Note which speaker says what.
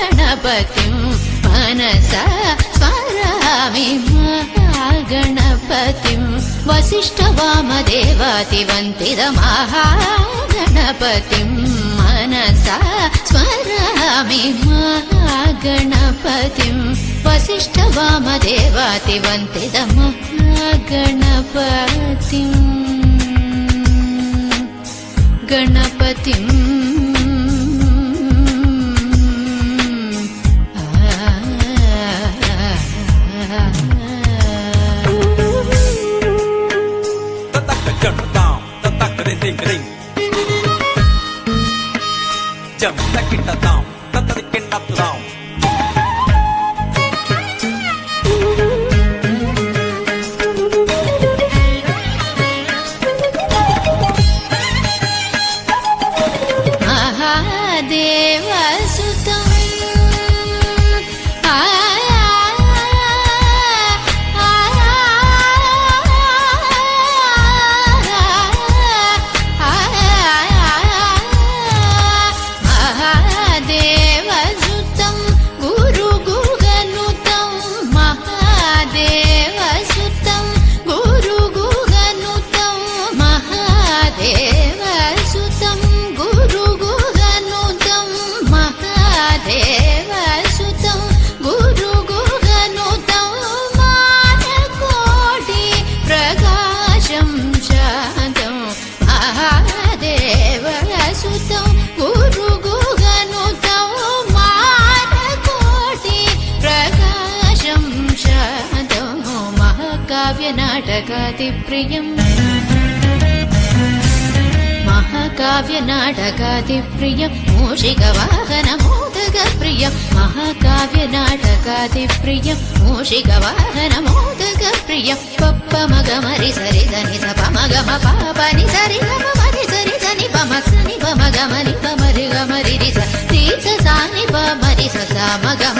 Speaker 1: महागणपतिम् मनसा स्मरामि महागणपतिम् वसिष्ठवामदेवातिवन्दित महागणपतिम् मनसा स्मरामि महागणपतिम् वसिष्ठवामदेवातिवन्दित महागणपतिम् गणपतिम् महाकाव्यनाटकादिप्रियम् महाकाव्यनाटकादिप्रियम् मूषिकवाहनमोदकप्रियम् महाकाव्यनाटकादिप्रियम् मूषिकवाहनमोदकप्रियम् पप्पमगमरि सरि सनि सपमगम पापनि सरि गमरि सरि सनि पमसनि पमगमरि पमरि गमरि रि स सानि पमरि स मगम